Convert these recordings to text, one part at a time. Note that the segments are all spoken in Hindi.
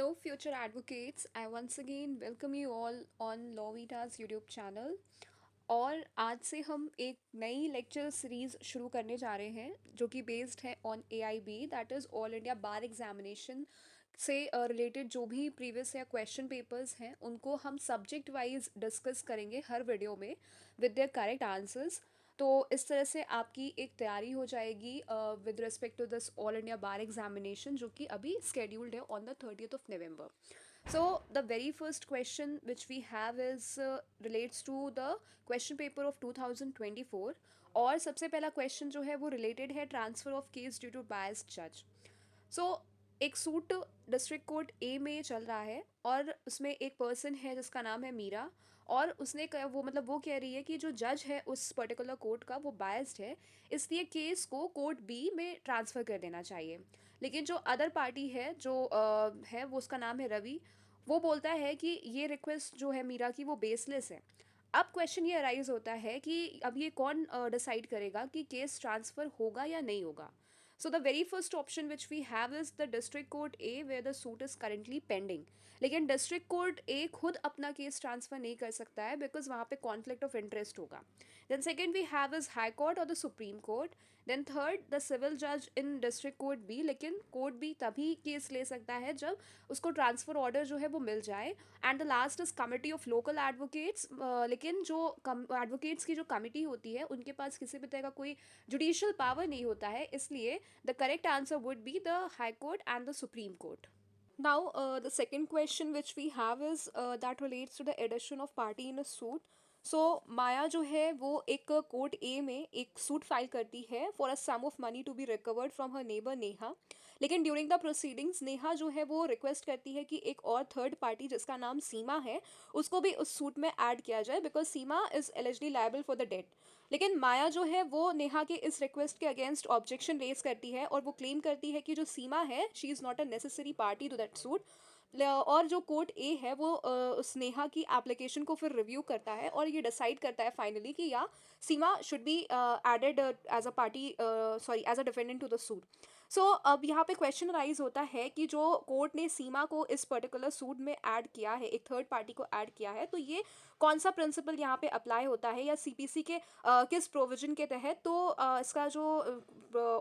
Hello, future advocates. I once again welcome you all on Lawvita's YouTube channel. और आज से हम एक नई लेक्चर सीरीज शुरू करने जा रहे हैं जो कि बेस्ड है on AIB, that is all India bar examination से रिलेटेड जो भी प्रीवियस या क्वेश्चन पेपर्स हैं उनको हम सब्जेक्ट वाइज डिस्कस करेंगे हर वीडियो में विद देयर करेक्ट आंसर्स। तो इस तरह से आपकी एक तैयारी हो जाएगी with respect to this all India bar examination जो कि अभी स्केड्यूल्ड है on the 30th of November. So the very first question which we have is relates to the question paper of 2024. और सबसे पहला क्वेश्चन जो है वो रिलेटेड है transfer of case due to biased जज। सो एक सूट डिस्ट्रिक्ट कोर्ट ए में चल रहा है और उसमें एक पर्सन है जिसका नाम है मीरा। और उसने वो कह रही है कि जो जज है उस पर्टिकुलर कोर्ट का वो बायस्ड है, इसलिए केस को कोर्ट बी में ट्रांसफ़र कर देना चाहिए। लेकिन जो अदर पार्टी है जो है वो उसका नाम है रवि, वो बोलता है कि ये रिक्वेस्ट जो है मीरा की वो बेसलेस है। अब क्वेश्चन ये अराइज होता है कि अब ये कौन डिसाइड करेगा कि केस ट्रांसफ़र होगा या नहीं होगा। So the very first option which we have is the district court A where the suit is currently pending. लेकिन डिस्ट्रिक्ट कोर्ट ए खुद अपना केस ट्रांसफ़र नहीं कर सकता है बिकॉज वहाँ पे कॉन्फ्लिक्ट ऑफ इंटरेस्ट होगा। Then second we have is high court और the supreme court. Then third the civil जज इन डिस्ट्रिक्ट कोर्ट बी, लेकिन कोर्ट बी तभी केस ले सकता है जब उसको ट्रांसफ़र ऑर्डर जो है वो मिल जाए। And the last is committee of local advocates, लेकिन जो एडवोकेट्स की जो कमिटी होती है उनके पास किसी भी तरह का कोई जुडिशियल पावर नहीं होता है, इसलिए the correct answer would be the high court and the supreme court. Now, the second question which we have is that relates to the addition of party in a suit. सो माया जो है वो एक कोर्ट ए में एक सूट फाइल करती है for a sum of money to be recovered from her neighbour Neha. लेकिन ड्यूरिंग द प्रोसीडिंग्स नेहा जो है वो रिक्वेस्ट करती है कि एक और थर्ड पार्टी जिसका नाम सीमा है उसको भी उस सूट में ऐड किया जाए because Seema is eligibly liable for the debt. लेकिन माया जो है वो नेहा के इस रिक्वेस्ट के अगेंस्ट ऑब्जेक्शन रेज करती है और वो क्लेम करती है कि जो सीमा है she is not a necessary party to that suit. और जो कोर्ट ए है वो उस नेहा की एप्लीकेशन को फिर रिव्यू करता है और ये डिसाइड करता है फाइनली कि या Seema should be added as a party, sorry as a defendant to the suit. So अब यहाँ पे क्वेश्चन राइज होता है कि जो कोर्ट ने सीमा को इस पर्टिकुलर सूट में ऐड किया है, एक थर्ड पार्टी को ऐड किया है, तो ये कौन सा प्रिंसिपल यहाँ पे अप्लाई होता है या सीपीसी के किस प्रोविजन के तहत। तो इसका जो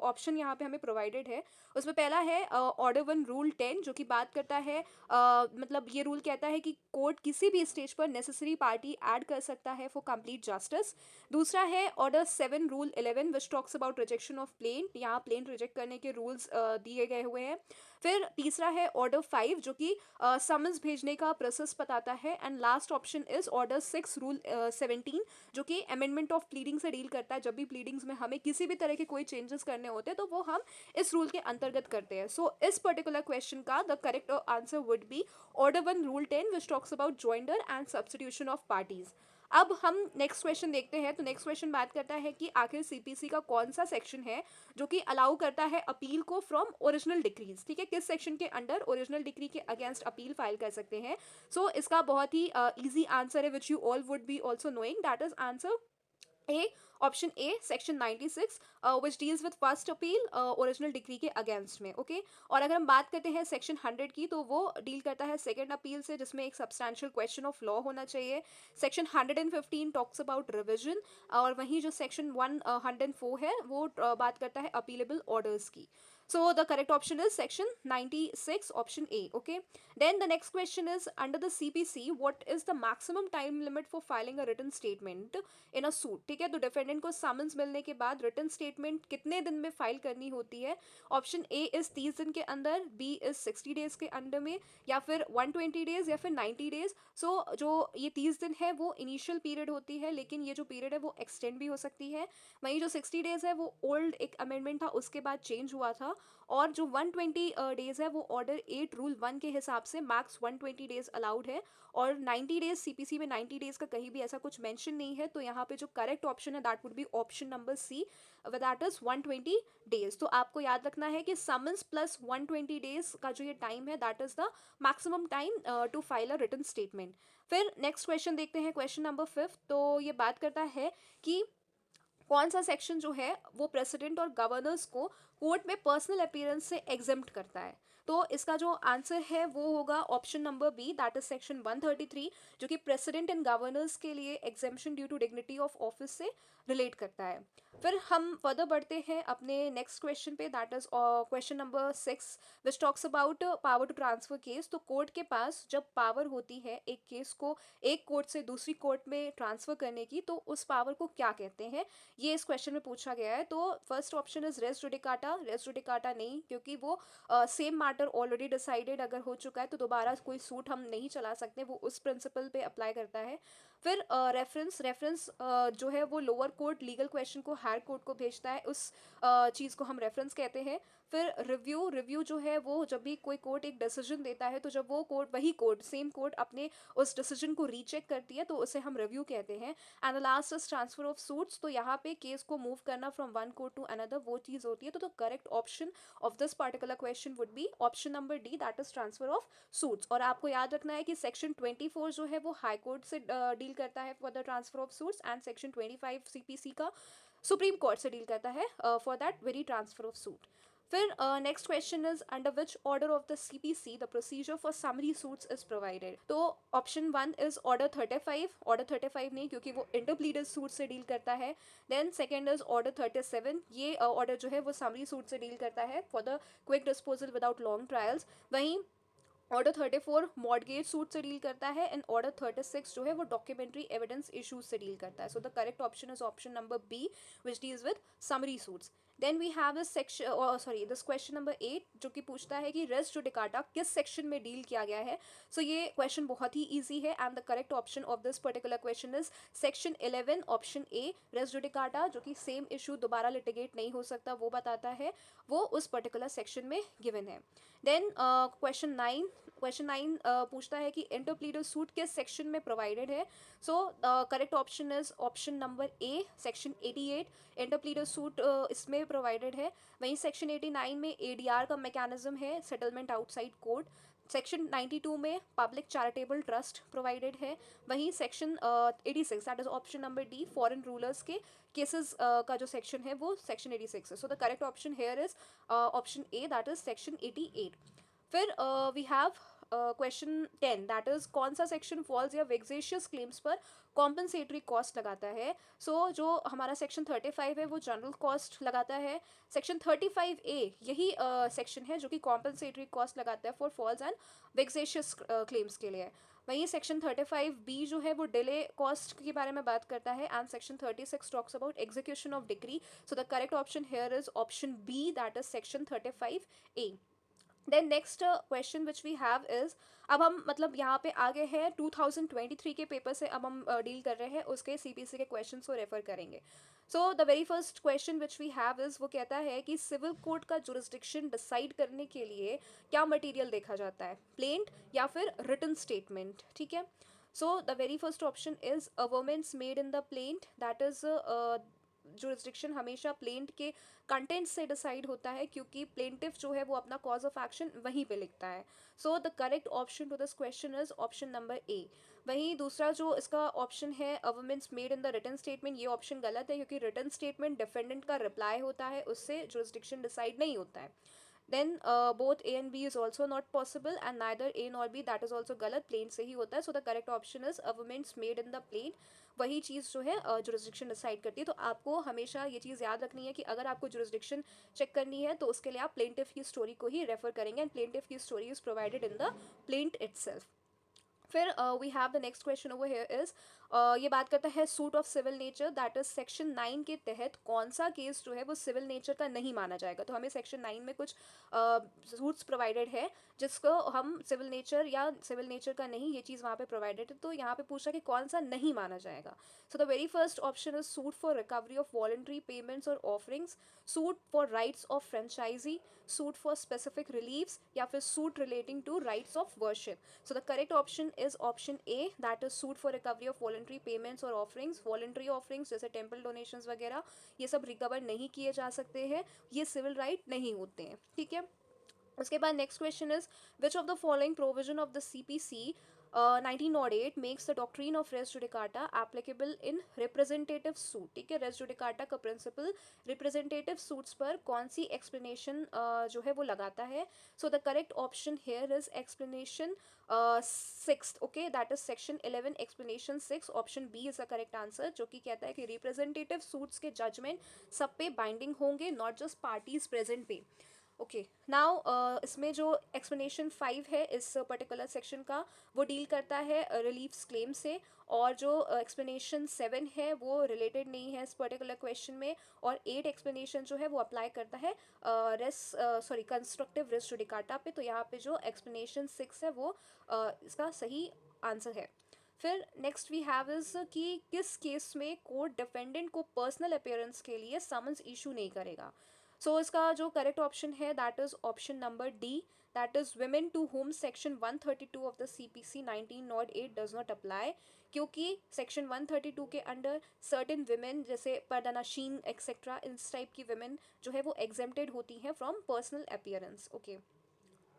ऑप्शन यहाँ पे हमें प्रोवाइडेड है उसमें पहला है ऑर्डर 1 रूल 10 जो कि बात करता है मतलब ये रूल कहता है कि कोर्ट किसी भी स्टेज पर नेसेसरी पार्टी ऐड कर सकता है फॉर कंप्लीट जस्टिस। दूसरा है order 7 rule 11 which talks about rejection of plaint, यहाँ प्लेन रिजेक्ट करने के रूल्स दिए गए हुए हैं। फिर तीसरा है ऑर्डर 5 जो कि समन्स भेजने का प्रोसेस बताता है। And last option is order 6 rule 17 जो कि अमेंडमेंट ऑफ प्लीडिंग से डील करता है। जब भी प्लीडिंग्स में हमें किसी भी तरह के कोई चेंजेस करने होते हैं तो वो हम इस रूल के अंतर्गत करते हैं। सो इस पर्टिकुलर क्वेश्चन का the correct answer would be order 1 rule 10 which talks about joinder and substitution of parties. अब हम नेक्स्ट क्वेश्चन देखते हैं। तो नेक्स्ट क्वेश्चन बात करता है कि आखिर सीपीसी का कौन सा सेक्शन है जो कि अलाउ करता है अपील को फ्रॉम ओरिजिनल डिक्रीज। ठीक है, किस सेक्शन के अंडर ओरिजिनल डिक्री के अगेंस्ट अपील फाइल कर सकते हैं। सो इसका बहुत ही इजी आंसर है which you all would be also knowing, that is answer A, option A section 96 which deals with first appeal original degree के अगेंस्ट में। ओके, और अगर हम बात करते हैं सेक्शन 100 की तो वो डील करता है सेकंड अपील से जिसमें एक सब्सटैंशियल क्वेश्चन ऑफ लॉ होना चाहिए। सेक्शन 115 टॉक्स अबाउट रिविजन, और वहीं जो सेक्शन 104 है वो बात करता है अपीलेबल ऑर्डर्स की। So the correct option is section 96 option A. Okay, then the next question is under the CPC what is the maximum time limit for filing a written statement in a suit। ठीक है, तो डिफेंडेंट को समन्स मिलने के बाद रिटन स्टेटमेंट कितने दिन में फाइल करनी होती है। ऑप्शन ए इज 30 दिन के अंदर, बी इज 60 डेज के अंडर में, या फिर 120 डेज या फिर 90 डेज। सो जो ये 30 दिन है वो इनिशियल पीरियड होती है, लेकिन ये जो पीरियड है वो एक्सटेंड भी हो सकती है। वहीं जो 60 डेज है वो ओल्ड एक अमेंडमेंट था उसके बाद चेंज हुआ था। और जो 120 डेज है वो ऑर्डर 8 रूल 1 के हिसाब से मैक्स 120 डेज अलाउड है। और 90 डेज सीपीसी में 90 डेज का कहीं भी ऐसा कुछ मेंशन नहीं है। तो यहाँ पे जो करेक्ट ऑप्शन है that would be option number C, that is 120 days. तो आपको याद रखना है कि समन्स प्लस 120 डेज का जो ये टाइम है that is the maximum time to file a written statement. फिर नेक्स्ट क्वेश्चन देखते हैं, क्वेश्चन नंबर 5। तो ये बात करता है कि कौन सा सेक्शन जो है वो प्रेसिडेंट और गवर्नर्स को कोर्ट में पर्सनल अपीयरेंस से एग्जेम्प्ट करता है। तो इसका जो आंसर है वो होगा option number B, that is section 133, जो कि प्रेसिडेंट एंड गवर्नर्स के लिए exemption due to dignity of office से रिलेट करता है। फिर हम फर्दर बढ़ते हैं अपने नेक्स्ट क्वेश्चन पे, that is question number 6, which talks about power to transfer case. तो कोर्ट के पास जब पावर होती है एक केस को एक कोर्ट से दूसरी कोर्ट में ट्रांसफर करने की, तो उस पावर को क्या कहते हैं, ये इस क्वेश्चन में पूछा गया है। तो first option is res judicata. Res judicata नहीं, क्योंकि वो सेम मैटर ऑलरेडी डिसाइडेड अगर हो चुका है तो दोबारा कोई सूट हम नहीं चला सकते, वो उस प्रिंसिपल पे अप्लाई करता है। फिर रेफरेंस, रेफरेंस जो है वो लोअर कोर्ट लीगल क्वेश्चन को हायर कोर्ट को भेजता है, उस चीज़ को हम रेफरेंस कहते हैं। फिर रिव्यू, रिव्यू जो है वो जब भी कोई कोर्ट एक डिसीजन देता है तो जब वो कोर्ट, वही कोर्ट, सेम कोर्ट अपने उस डिसीजन को रीचेक करती है तो उसे हम रिव्यू कहते हैं। And the last is transfer of suits. तो यहाँ पे केस को मूव करना from one court to another, वो चीज़ होती है। तो correct option of this particular question would be option number D, that is transfer of suits. और आपको याद रखना है कि सेक्शन 24 जो है वो हाई कोर्ट से डील करता है for the transfer of suits, and section 25 CPC का सुप्रीम कोर्ट से डील करता है for that very transfer of suit. फिर next question is under which order of the CPC the procedure for summary suits is provided. तो ऑप्शन 1 इज ऑर्डर 35। ऑर्डर 35 नहीं, क्योंकि वो इंटरप्लीडर सूट से डील करता है। देन सेकंड इज ऑर्डर 37, ये ऑर्डर जो है वो समरी सूट से डील करता है for the quick disposal without long trials. वहीं ऑर्डर 34 मॉडगेज सूट से डील करता है, एंड ऑर्डर 36 जो है वो डॉक्यूमेंट्री एविडेंस इशूज से डील करता है। So the correct option is option number B, which deals with summary suits. Then we have this section, sorry this question number 8, जो कि पूछता है कि रेस जुडिकाटा किस सेक्शन में डील किया गया है। सो ये क्वेश्चन बहुत ही ईजी है, and the correct option of this particular question is section 11 option A, res judicata, जो कि सेम इशू दोबारा लिटिगेट नहीं हो सकता वो बताता है, वो उस पर्टिकुलर सेक्शन में गिवन है। देन क्वेश्चन 9, क्वेश्चन 9 पूछता है कि इंटरप्लीडर सूट किस सेक्शन में प्रोवाइडेड है। So correct option is option number A, section 88, interpleader suit इसमें प्रोवाइडेड है। वहीं सेक्शन 89 में एडीआर का मैकेनिज्म है, सेटलमेंट आउटसाइड कोर्ट। सेक्शन 92 में पब्लिक चैरिटेबल ट्रस्ट प्रोवाइडेड है। वहीं section 86, that is option number D, foreign rulers के केसेस का जो सेक्शन है वो सेक्शन 86 है। So the correct option here is option A, that is section 88। फिर we have question 10, that is कौन सा सेक्शन फॉल्स या वेक्सेशियस क्लेम्स पर कॉम्पनसेटरी कॉस्ट लगाता है। सो जो हमारा सेक्शन 35 है वो जनरल कॉस्ट लगाता है। सेक्शन 35A यही सेक्शन है जो कि कॉम्पनसेटरी कॉस्ट लगाता है फॉर फॉल्स एंड वेक्सेशियस क्लेम्स के लिए। वहीं सेक्शन 35B जो है वो डिले कॉस्ट के बारे में बात करता है, and section 36 talks about execution of decree. So the correct option here is option B, that is section 35A। Then next question which we have is, अब हम मतलब यहाँ पे आगे हैं 2023 के पेपर से अब हम डील कर रहे हैं, उसके सीपीसी के क्वेश्चन को रेफर करेंगे। So the very first question which we have is, वो कहता है कि सिविल कोर्ट का जुरिस्डिक्शन डिसाइड करने के लिए क्या मटेरियल देखा जाता है, प्लेंट या फिर रिटन स्टेटमेंट। ठीक है, so the very first option is averments made in the plaint, that is jurisdiction हमेशा प्लेंट के कंटेंट से डिसाइड होता है, क्योंकि प्लेंटिफ जो है वो अपना कॉज ऑफ एक्शन वहीं पे लिखता है। So the correct option to this question is option number A. वहीं दूसरा जो इसका ऑप्शन है averments made in the written statement, ये ऑप्शन गलत है, क्योंकि रिटन स्टेटमेंट डिफेंडेंट का रिप्लाई होता है, उससे जुरिस्डिक्शन डिसाइड नहीं होता है। Then both A and B is also not possible, and neither A nor B, that is also गलत, plain से ही होता है। So the correct option is averments made in the plain, वही चीज़ जो है जुरिस्डिक्शन डिसाइड करती है। तो आपको हमेशा ये चीज़ याद रखनी है कि अगर आपको जुरिस्डिक्शन चेक करनी है तो उसके लिए आप प्लेंटिफ की स्टोरी को ही रेफर करेंगे, एंड प्लेंटिफ की story is provided in the plaint itself. फिर we have the next question over here is, ये बात करता है suit of civil nature, that is section 9 के तहत कौन सा केस जो है वो सिविल नेचर का नहीं माना जाएगा। तो हमें सेक्शन 9 में कुछ सूट्स प्रोवाइडेड है जिसको हम सिविल नेचर या सिविल नेचर का नहीं, ये चीज़ वहाँ पे प्रोवाइडेड है। तो यहाँ पे पूछा कि कौन सा नहीं माना जाएगा। So the very first option is suit for recovery of voluntary payments और offerings, suit for rights of franchise, suit for specific reliefs, या फिर suit relating to rights of worship. So the correct option is option A, that is suit for recovery of voluntary payments और ऑफरिंग्स। वॉलंटरी ऑफरिंग्स जैसे टेम्पल डोनेशंस वगैरह ये सब रिकवर नहीं किए जा सकते हैं, ये सिविल राइट नहीं होते हैं। ठीक है, उसके बाद next question is which of the following provision of the CPC 1908 makes the doctrine of res judicata applicable in representative suit. ठीक है, रेस जुडिकाटा का प्रिंसिपल रिप्रेजेंटेटिव सूट्स पर कौन सी एक्सप्लेनेशन जो है वो लगाता है? So the correct option here is explanation six. Okay, that is section 11 explanation 6। Option B is the correct answer, जो कि कहता है कि रिप्रेजेंटेटिव सूट्स के जजमेंट सब पे बाइंडिंग होंगे, नॉट जस्ट पार्टीज प्रेजेंट पे। ओके, नाउ इसमें जो एक्सप्लेनेशन 5 है इस पर्टिकुलर सेक्शन का, वो डील करता है रिलीफ्स क्लेम से, और जो एक्सप्लेनेशन 7 है वो रिलेटेड नहीं है इस पर्टिकुलर क्वेश्चन में, और 8 एक्सप्लेनेशन जो है वो अप्लाई करता है कंस्ट्रक्टिव रिस्क जुडिकाटा पे। तो यहाँ पे जो एक्सप्लेनेशन 6 है वो इसका सही आंसर है। फिर नेक्स्ट वी हैव इज कि किस केस में कोर्ट डिफेंडेंट को पर्सनल अपीयरेंस के लिए समन्स इशू नहीं करेगा? सो इसका जो करेक्ट ऑप्शन है that is option number D, that is women to whom section 132 of the CPC 1908 does not apply, क्योंकि सेक्शन 132 के अंडर सर्टेन विमेन जैसे पर्दानाशीन एक्सेट्रा इस टाइप की विमेन जो है वो एग्जेम्प्टेड होती हैं फ्रॉम पर्सनल अपीयरेंस। ओके,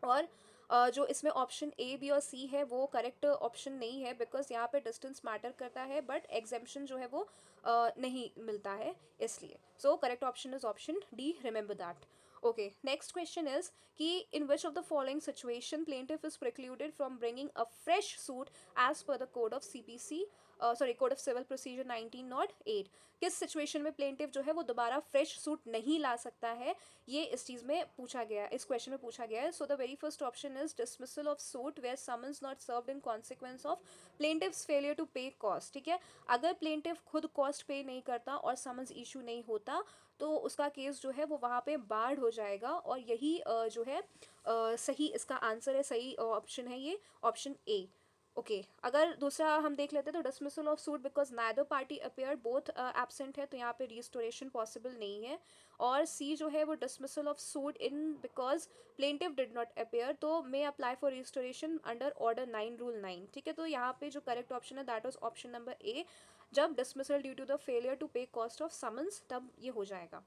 और जो इसमें ऑप्शन ए बी और सी है वो करेक्ट ऑप्शन नहीं है, बिकॉज यहाँ पे डिस्टेंस मैटर करता है बट एग्जेम्पशन जो है वो नहीं मिलता है इसलिए। So correct option is option D, remember that. Okay, next question is कि in which of the following situation plaintiff is precluded from bringing a fresh suit as per the code of CPC code of civil procedure 1908? किस सिचुएशन में प्लेंटिफ जो है वो दोबारा फ्रेश सूट नहीं ला सकता है, ये इस चीज़ में पूछा गया है, इस क्वेश्चन में पूछा गया है। So the very first option is dismissal of suit where summons not served in consequence of plaintiff's failure to pay cost. ठीक है, अगर प्लेंटिफ खुद कॉस्ट पे नहीं करता और समन्स इशू नहीं होता तो उसका केस जो है वो वहाँ पे बाढ़ हो जाएगा, और यही जो है सही इसका आंसर है, सही ऑप्शन है ये ऑप्शन ए। ओके, अगर दूसरा हम देख लेते हैं तो dismissal of suit because neither party appear both absent है, तो यहाँ पे रिस्टोरेशन पॉसिबल नहीं है। और सी जो है वो dismissal of suit in because plaintiff did not appear, तो may apply for restoration under order 9 rule 9। ठीक है, तो यहाँ पे जो करेक्ट ऑप्शन है that was option number A, जब dismissal due to the failure to pay cost of summons तब ये हो जाएगा।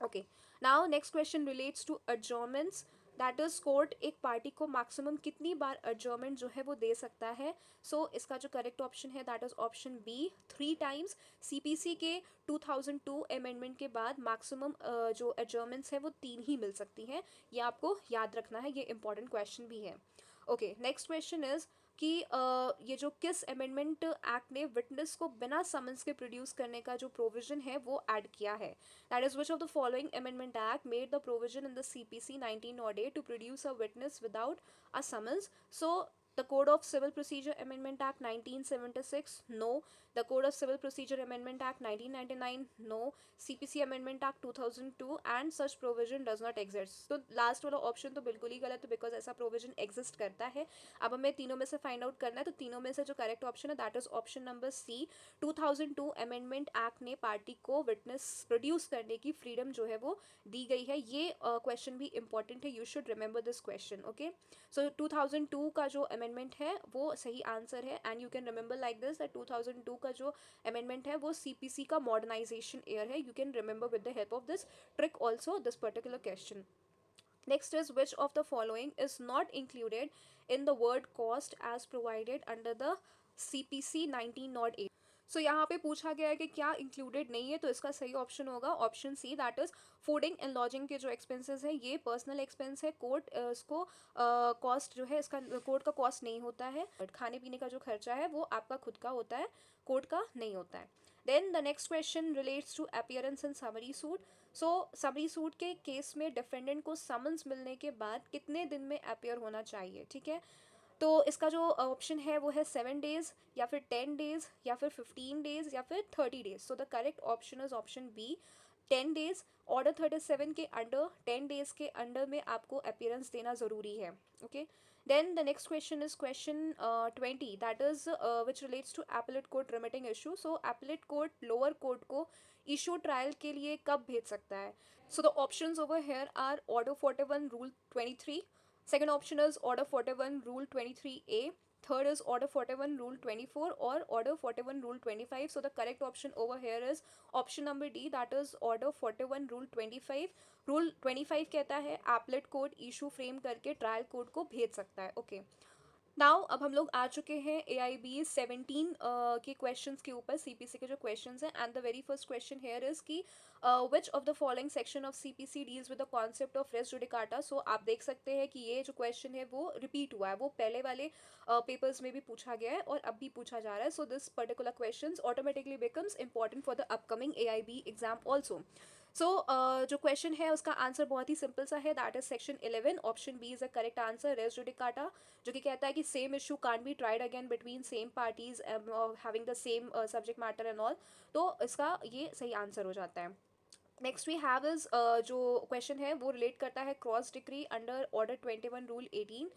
Okay, now next question relates to adjournments, that is court एक पार्टी को मैक्सिमम कितनी बार एडजॉर्नमेंट जो है वो दे सकता है? सो इसका जो करेक्ट ऑप्शन है that is option B, 3 times. CPC के 2002 अमेंडमेंट के बाद मैक्सिमम जो एडजॉर्नमेंट्स है वो 3 ही मिल सकती हैं, ये आपको याद रखना है, ये इंपॉर्टेंट क्वेश्चन भी है। ओके, नेक्स्ट क्वेश्चन इज कि ये जो किस अमेंडमेंट एक्ट ने विटनेस को बिना समन्स के प्रोड्यूस करने का जो प्रोविजन है वो ऐड किया है? That is which of the following amendment act made the provision in the CPC 1908 to produce a witness without a summons? So the Code of Civil Procedure Amendment Act 1976, no. The Code of Civil Procedure Amendment Act 1999, no. CPC Amendment Act 2002, and such provision does not exist. तो लास्ट वाला ऑप्शन तो बिल्कुल ही गलत है बिकॉज ऐसा प्रोविजन एग्जिस्ट करता है। अब हमें तीनों में से फाइंड आउट करना है, तो तीनों में से जो करेक्ट ऑप्शन है that is option number C, 2002 amendment act ने पार्टी को विटनेस प्रोड्यूस करने की फ्रीडम जो है वो दी गई है। ये क्वेश्चन भी इंपॉर्टेंट है, you should remember this question. Okay, so 2002 का जो अमेंडमेंट है वो सही आंसर है, and you can remember like this that 2002 का जो अमेंडमेंट है वो सीपीसी का मॉडर्नाइजेशन ईयर है। You can remember with the help of this trick also this particular question. Next is which of the following is not included in the word cost as provided under the CPC 1908? सो यहाँ पे पूछा गया है कि क्या इंक्लूडेड नहीं है, तो इसका सही ऑप्शन होगा option C, that is fooding and lodging के जो एक्सपेंसेस है ये पर्सनल एक्सपेंस है, कोर्ट इसको कॉस्ट जो है इसका कोर्ट का कॉस्ट नहीं होता है, खाने पीने का जो खर्चा है वो आपका खुद का होता है, कोर्ट का नहीं होता है। Then the next question relates to appearance in summary suit. So summary suit के केस में डिफेंडेंट को समन्स मिलने के बाद कितने दिन में अपीयर होना चाहिए? ठीक है, तो इसका जो ऑप्शन है वो है 7 डेज, या फिर 10 डेज, या फिर 15 डेज, या फिर 30 days. So the correct option is option B, 10 days. Order 37 के अंडर 10 डेज के अंडर में आपको अपीयरेंस देना ज़रूरी है। Okay, then the next question is question 20, that is which relates to appellate court remitting issue. So appellate court lower court को इशू ट्रायल के लिए कब भेज सकता है? So the options over here are order 41 rule 23, second option is order 41 rule 23A, third is order 41 rule 24 or order 41 rule 25. So the correct option over here is option number D, that is order 41 rule 25. Rule 25 कहता है एपलेट कोड इशू फ्रेम करके ट्रायल कोड को भेज सकता है. ओके, नाउ अब हम लोग आ चुके हैं ए आई बी 17 के क्वेश्चंस के ऊपर, सीपीसी के जो क्वेश्चंस हैं. And the very first question here is कि which of the following section of CPC deals with the concept of res judicata. So आप देख सकते हैं कि ये जो क्वेश्चन है वो रिपीट हुआ है, वो पहले वाले पेपर्स में भी पूछा गया है और अब भी पूछा जा रहा है. So this particular question automatically becomes important for the upcoming A I B exam also. So जो क्वेश्चन है उसका आंसर बहुत ही सिंपल सा है, that is section 11 option B is the correct answer, res judicata, जो कि कहता है कि same issue can't be tried again between same parties having the same subject matter and all. तो इसका ये सही आंसर हो जाता है. नेक्स्ट वी हैव इज जो क्वेश्चन है वो रिलेट करता है cross decree under order 21 rule 18.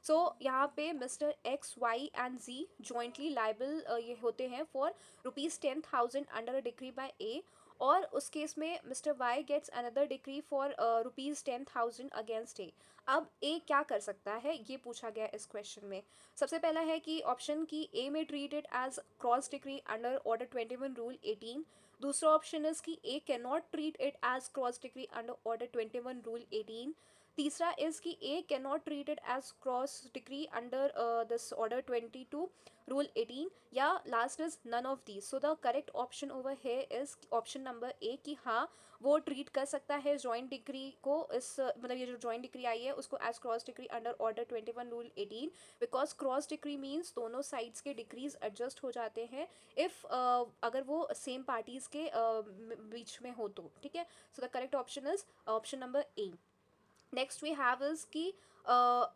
So यहाँ पे mister X Y and ji jointly liable ये होते हैं for ₹10,000 under a decree by A, और उस केस में Mr Y gets another decree for ₹10,000 against A. अब ए क्या कर सकता है ये पूछा गया इस क्वेश्चन में. सबसे पहला है कि ऑप्शन की ए में treated as cross decree under order 21 rule 18. दूसरा ऑप्शन इज कि A can not treat it as cross decree under order 21 rule 18. तीसरा इज कि A can not treat it as cross decree under this order 22 rule 18, या last is none of these. So the correct option over here is option number A, कि हाँ वो ट्रीट कर सकता है जॉइंट डिक्री को, इस मतलब ये जो जॉइंट डिक्री आई है उसको as cross decree under order 21 rule 18, because cross decree means दोनों साइड्स के डिक्रीज एडजस्ट हो जाते हैं इफ अगर वो सेम पार्टीज के बीच में हो तो. ठीक है, so the correct option is option number A. Next we have is कि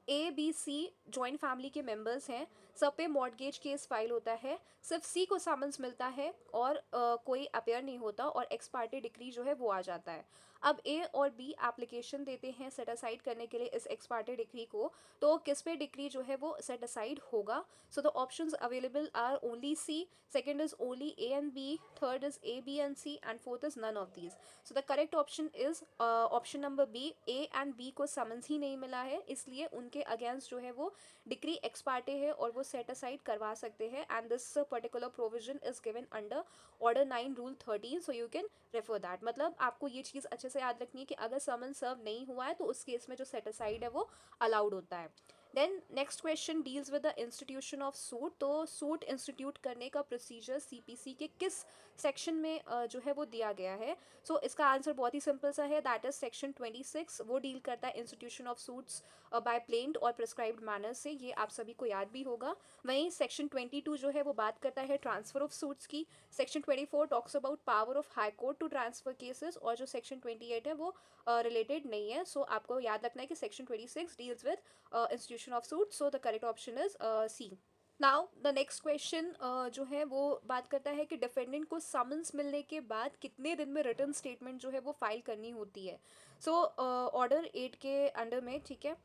A B C joint family के मेंबर्स हैं, सब पे मॉर्टगेज केस फाइल होता है, सिर्फ सी को समन्स मिलता है और कोई अपेयर नहीं होता और एक्स पार्टी डिक्री जो है वो आ जाता है. अब ए और बी एप्लीकेशन देते हैं सेट असाइड करने के लिए इस एक्स पार्टी डिक्री को, तो किस पे डिक्री जो है वो सेट असाइड होगा. So the options available are only C, second is only A and B, third is A B and C, and fourth is none of these. So the correct option is option number B, A and B को समन्स ही नहीं मिला है इसलिए उनके अगेंस्ट जो है वो डिक्री एक्स पार्टे है और वो सेट असाइड करवा सकते हैं. And this particular provision is given under order 9 rule 13, so you can refer that. मतलब आपको ये चीज़ अच्छे से याद रखनी है कि अगर समन सर्व नहीं हुआ है तो उस केस में जो सेट असाइड है वो अलाउड होता है. Then next question deals with the institution of suit. तो सूट इंस्टीट्यूट करने का प्रोसीजर सीपीसी के किस सेक्शन में जो है वो दिया गया है. सो इसका आंसर बहुत ही सिंपल सा है, दैट इज सेक्शन 26. वो डील करता है इंस्टीट्यूशन ऑफ सूट्स बाय प्लेन्ड और प्रिस्क्राइब्ड मैनर से, ये आप सभी को याद भी होगा. वहीं सेक्शन 22 जो है वो बात करता है ट्रांसफर ऑफ सूट्स की. Section 24 talks about power of high court to transfer cases, और जो सेक्शन 28 है वो रिलेटेड नहीं है. सो आपको याद रखना है कि section 26 deals with institution of suit. So the correct option is C. Now the next question जो है वो बात करता है कि डिफेंडेंट को समन्स मिलने के बाद कितने दिन में रिटर्न स्टेटमेंट जो है वो फाइल करनी होती है. सो ऑर्डर 8 के अंडर में, ठीक है,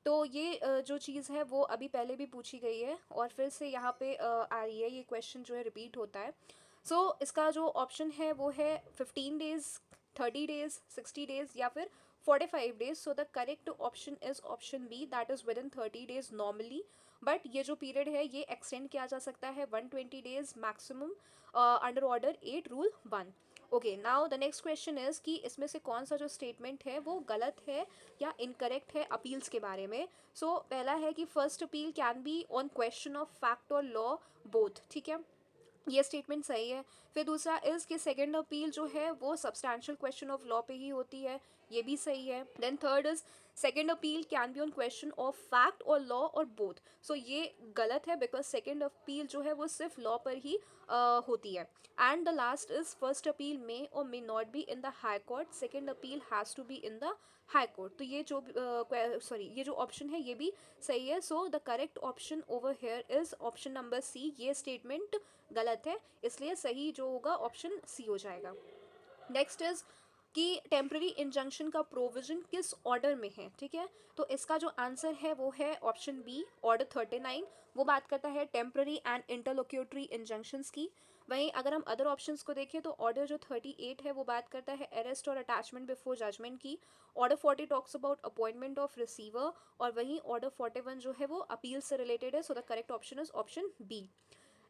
तो ये जो चीज़ है वो अभी पहले भी पूछी गई है और फिर से यहाँ पे आ रही है, ये क्वेश्चन जो है रिपीट होता है. सो इसका जो ऑप्शन है वो है 15 डेज, 30 डेज, 60 डेज या फिर 45 days. So the correct option is option B, that is within 30 days normally, but ये जो पीरियड है ये एक्सटेंड किया जा सकता है 120 days maximum under order 8 rule 1. Okay, now the next question is कि इसमें से कौन सा जो स्टेटमेंट है वो गलत है या इनकरेक्ट है अपील्स के बारे में. सो पहला है कि first appeal can be on question of fact और लॉ बोथ. ठीक है, ये स्टेटमेंट सही है. फिर दूसरा इज कि सेकंड अपील जो है वो सब्सटैंशियल क्वेश्चन ऑफ लॉ पे ही होती है, ये भी सही है. Then third is second appeal can be on question of fact और लॉ और बोथ. सो ये गलत है बिकॉज सेकंड अपील जो है वो सिर्फ लॉ पर ही होती है. And the last is first appeal may और may not be in the high court, second appeal has to be in the high court. तो ये जो ये जो ऑप्शन है ये भी सही है. So the correct option over here is option number C. ये स्टेटमेंट गलत है इसलिए सही जो होगा ऑप्शन सी हो जाएगा. नेक्स्ट इज कि टेम्पररी इंजंक्शन का प्रोविजन किस ऑर्डर में है, ठीक है। तो इसका जो आंसर है वो है ऑप्शन बी, ऑर्डर 39। वो बात करता है टेम्पररी एंड इंटरलोक्यूटरी इंजंक्शंस की। वहीं अगर हम अदर ऑप्शंस को देखें तो ऑर्डर जो 38 है वो बात करता है अरेस्ट और अटैचमेंट बिफोर जजमेंट की। Order 40 talks about appointment of receiver, और वहीं ऑर्डर 41 जो है वो अपील से रिलेटेड है। So the correct option is option B.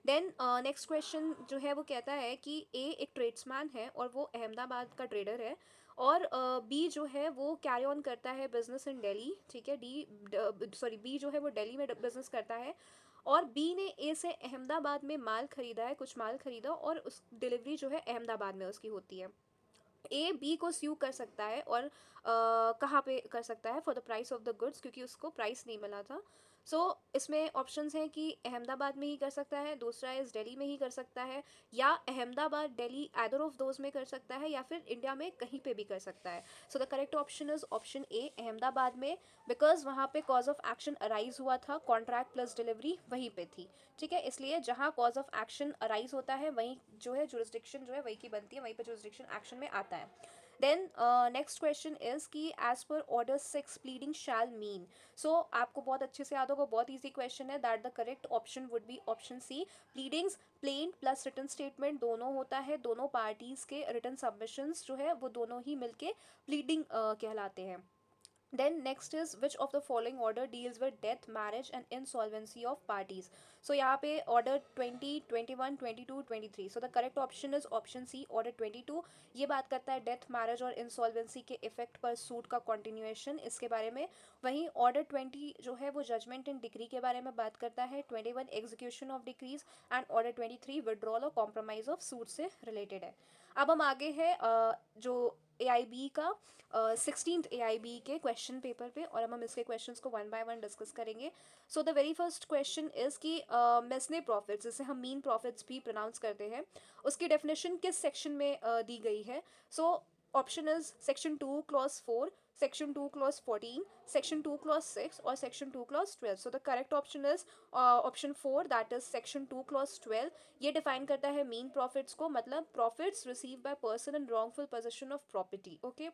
Then next question जो है वो कहता है कि ए एक ट्रेड्समैन है और वो अहमदाबाद का ट्रेडर है, और बी जो है वो कैरी ऑन करता है बिजनेस इन दिल्ली, ठीक है। बी जो है वो दिल्ली में बिजनेस करता है, और बी ने ए से अहमदाबाद में माल खरीदा है, कुछ माल खरीदा, और उस डिलीवरी जो है अहमदाबाद में उसकी होती है। ए बी को स्यू कर सकता है, और कहाँ पे कर सकता है, for the price of the goods, क्योंकि उसको प्राइस नहीं मिला था। सो इसमें ऑप्शंस हैं कि अहमदाबाद में ही कर सकता है, दूसरा इस दिल्ली में ही कर सकता है, या Ahmedabad Delhi either of those में कर सकता है, या फिर इंडिया में कहीं पे भी कर सकता है। So the correct option is option ए, अहमदाबाद में, बिकॉज वहाँ पे कॉज ऑफ एक्शन अराइज हुआ था, कॉन्ट्रैक्ट प्लस डिलीवरी वहीं पे थी, ठीक है। इसलिए जहाँ कॉज ऑफ एक्शन अराइज होता है वहीं जो है जुरिस्डिक्शन जो है वही की बनती है, वहीं पे जुरिस्डिक्शन एक्शन में आता है। देन नेक्स्ट क्वेश्चन इज कि as per order 6 pleading shall mean. So आपको बहुत अच्छे से याद होगा, बहुत ईजी क्वेश्चन है, that the correct option would be option C, pleadings plaint plus written statement दोनों होता है, दोनों पार्टीज के रिटन सबमिशंस जो है वो दोनों ही मिलके प्लीडिंग कहलाते हैं। Then next is which of the following order deals with death, marriage and insolvency of parties. So यहाँ पे order 20, 21, 22, 23. So the correct option is option C, order 22. ये बात करता है death, marriage और insolvency के effect पर suit का continuation, इसके बारे में। वहीं order 20 जो है वो judgment and decree के बारे में बात करता है, 21 execution of decrees, and order 23 withdrawal और compromise of suit से related है। अब हम आगे है जो AIB का 16th AIB के क्वेश्चन पेपर पे, और अब हम इसके क्वेश्चंस को वन बाय वन डिस्कस करेंगे। So the very first question is कि मेसने प्रॉफिट्स, जिसे हम मीन प्रॉफिट्स भी प्रोनाउंस करते हैं, उसकी डेफिनेशन किस सेक्शन में दी गई है। So option is section 2 clause 4, section 2 clause 14, section 2 clause 6, और section 2 clause 12। So the correct option is option 4, that is section 2 clause 12। ये डिफाइन करता है मीन प्रॉफिट्स को, मतलब profits receive by person in wrongful position of property, okay.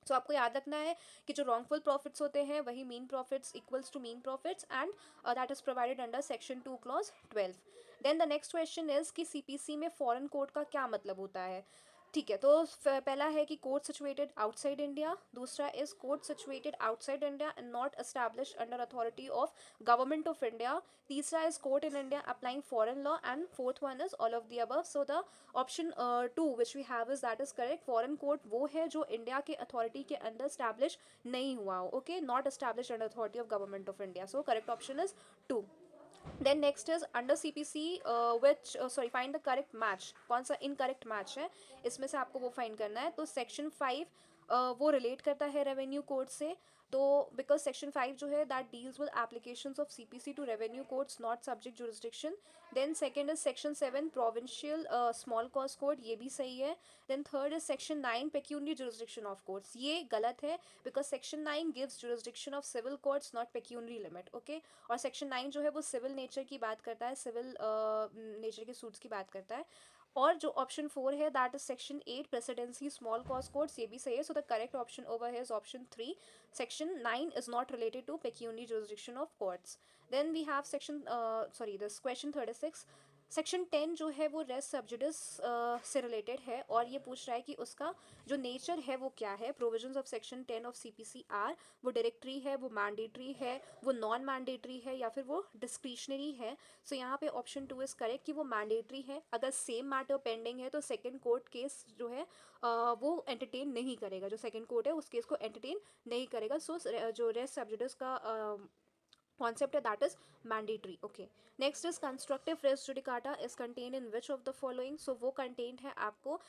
तो आपको याद रखना है कि जो रॉन्गफुल प्रॉफिट्स होते हैं वही mean profits equals to mean profits, and that is provided under section 2 clause 12। Then the next question is कि सीपीसी में फॉरेन कोर्ट का क्या मतलब होता है, ठीक है। तो पहला है कि कोर्ट सिचुएटेड आउटसाइड इंडिया, दूसरा is court situated outside India and not established under authority of government of India, तीसरा is court in India applying foreign law, and fourth one is all of the above. So the option 2 which we have is that is correct, foreign court वो है जो इंडिया के अथॉरिटी के अंदर स्टैब्लिश नहीं हुआ हो, okay, not establish under authority of government of India. So correct option is 2। Then next is under CPC which sorry find the correct match, कौन सा इनकरेक्ट मैच है, इसमें से आपको वो फाइंड करना है। तो सेक्शन 5 वो रिलेट करता है रेवेन्यू कोड से, तो बिकॉज सेक्शन 5 जो है that deals with applications of CPC to revenue codes not subject jurisdiction. Then second is section 7 provincial small cost code, ये भी सही है। Then third is section 9 pecuniary jurisdiction of courts, ये गलत है, because section 9 gives jurisdiction of civil courts not pecuniary limit, okay. और सेक्शन 9 जो है वो सिविल नेचर की बात करता है, सिविल नेचर के सूट्स की बात करता है। और जो ऑप्शन 4 है that is section 8 presidency small cost courts, ये भी सही है। So the correct option over here is option 3, section 9 is not related to pecuniary jurisdiction of courts. Then we have section sorry this question 36, section 10 जो है वो रेस सब्जुडिस से रिलेटेड है, और ये पूछ रहा है कि उसका जो नेचर है वो क्या है। Provisions of section 10 of CPC are, वो डायरेक्टरी है, वो मैंडेटरी है, वो नॉन मैंडेटरी है, या फिर वो डिस्क्रिशनरी है। सो यहाँ पे ऑप्शन 2 इज करेक्ट कि वो मैंडेटरी है। अगर सेम मैटर पेंडिंग है तो सेकंड कोर्ट केस जो है वो एंटरटेन नहीं करेगा, जो सेकंड कोर्ट है उस केस को एंटरटेन नहीं करेगा। सो जो रेस सब्जुडिस का concept that is mandatory, okay। next is constructive res judicata is contained in which of the following, so वो contained है आपको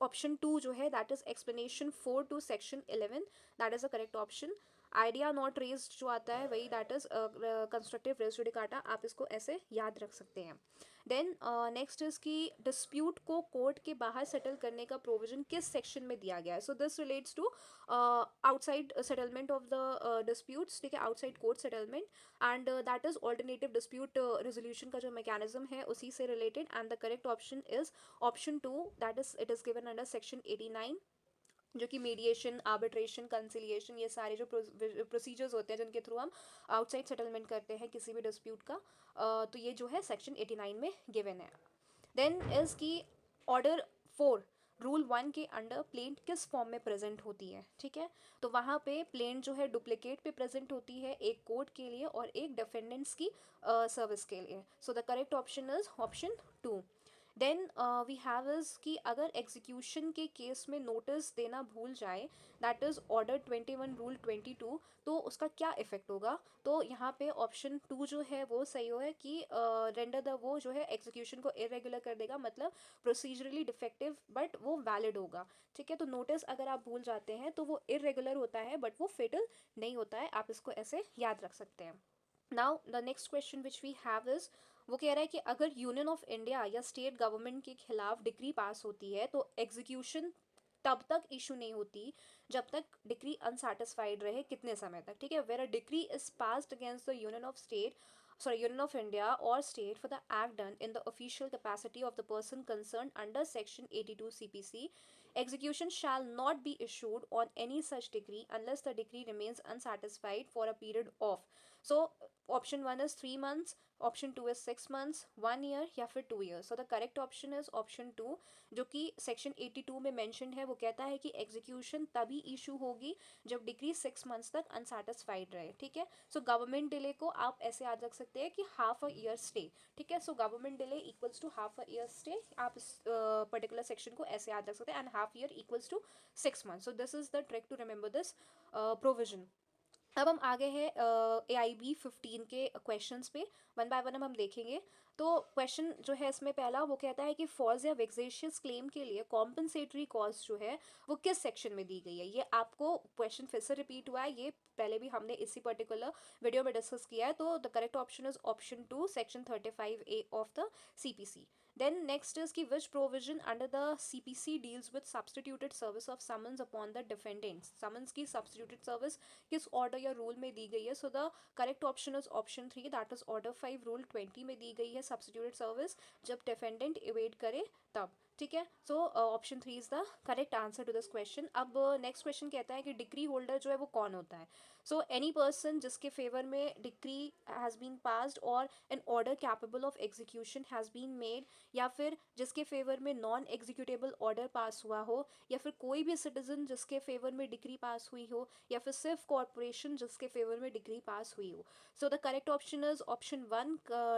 option 2 जो है that is explanation 4 to section 11, that is the correct option। Idea not raised जो आता है वही that is constructive res judicata, आप इसको ऐसे याद रख सकते हैं. देन नेक्स्ट इज कि डिस्प्यूट को कोर्ट के बाहर सेटल करने का प्रोविजन किस सेक्शन में दिया गया है. So this relates to outside settlement of the disputes, ठीक है, outside court settlement, and that is alternative dispute resolution का जो मैकेनिज्म है उसी से related. And the correct option is option two, that is it is given under section 89, जो कि मीडिएशन, आर्बिट्रेशन, कंसिलिएशन, ये सारे जो प्रोसीजर्स होते हैं जिनके थ्रू हम आउटसाइड सेटलमेंट करते हैं किसी भी डिस्प्यूट का, तो ये जो है सेक्शन 89 में गिवन है. देन इज की ऑर्डर 4 रूल 1 के अंडर प्लेंट किस फॉर्म में प्रेजेंट होती है, ठीक है. तो वहाँ पे प्लेंट जो है डुप्लीकेट पे प्रेजेंट होती है, एक कोर्ट के लिए और एक डिफेंडेंट्स की सर्विस के लिए. So the correct option is option 2. Then we have is कि अगर एग्जीक्यूशन के केस में नोटिस देना भूल जाए, दैट इज ऑर्डर 21 रूल 22, तो उसका क्या इफेक्ट होगा. तो यहाँ पे ऑप्शन 2 जो है वो सही है कि रेंडर द वो जो है एग्जीक्यूशन को इरेगुलर कर देगा, मतलब प्रोसीजरली डिफेक्टिव बट वो वैलिड होगा, ठीक है. तो नोटिस अगर आप भूल जाते हैं तो वो इरेगुलर होता है बट वो फेटल नहीं होता है, आप इसको ऐसे याद रख सकते हैं. Now the next question which we have is, वो कह रहा है कि अगर यूनियन ऑफ इंडिया या स्टेट गवर्नमेंट के खिलाफ डिक्री पास होती है तो एग्जीक्यूशन तब तक इशू नहीं होती जब तक डिक्री अनसेटिस्फाइड रहे, कितने समय तक, ठीक है. Where a decree is passed against the union of state, sorry, Union of India or state for the act done in the official capacity of the person concerned under Section 82 CPC, execution shall not be issued on any such decree unless the decree remains unsatisfied for a period of. So option 1 is 3 months, option 2 is 6 months, 1 year या फिर 2 years. So the correct option is option 2, जो कि सेक्शन 82 में मेंशनड है. वो कहता है कि एग्जीक्यूशन तभी इशू होगी जब डिग्री 6 मंथ्स तक अनसेटिस्फाइड रहे, ठीक है. सो गवर्नमेंट डिले को आप ऐसे याद रख सकते हैं कि हाफ अ ईयर स्टे, ठीक है. So government delay equals to half a year stay, आप इस पर्टिकुलर सेक्शन को ऐसे याद रख सकते हैं. And half year equals to 6 months. So this is the trick to remember this provision. अब हम आगे हैं AIB 15 के क्वेश्चंस पे, वन बाय वन हम देखेंगे. तो क्वेश्चन जो है इसमें पहला वो कहता है कि फॉल्स या वेक्सेशियस क्लेम के लिए कॉम्पनसेटरी कॉस्ट जो है वो किस सेक्शन में दी गई है. ये आपको क्वेश्चन फिर से रिपीट हुआ है, ये पहले भी हमने इसी पर्टिकुलर वीडियो में डिस्कस किया है. तो the correct option is option 2, section 35A of the CPC. Then next is कि which provision under the CPC deals with substituted service of summons upon the defendants. Summons की substituted service किस ऑर्डर या रूल में दी गई है. So the correct option is option 3, that is order 5 rule 20 में दी गई है सब्सटीट्यूटेड सर्विस जब डिफेंडेंट इवेड करे तब, ठीक है. So option 3 is the correct answer to this question. अब नेक्स्ट क्वेश्चन कहता है कि डिक्री होल्डर जो है वो कौन होता है. सो एनी पर्सन जिसके फेवर में डिक्री हैज़ बीन पास्ड और an order capable of execution has been made, या फिर जिसके फेवर में नॉन एग्जीक्यूटेबल ऑर्डर पास हुआ हो, या फिर कोई भी सिटीजन जिसके फेवर में डिक्री पास हुई हो, या फिर सिर्फ कॉर्पोरेशन जिसके फेवर में डिग्री पास हुई हो. So the correct option is option 1,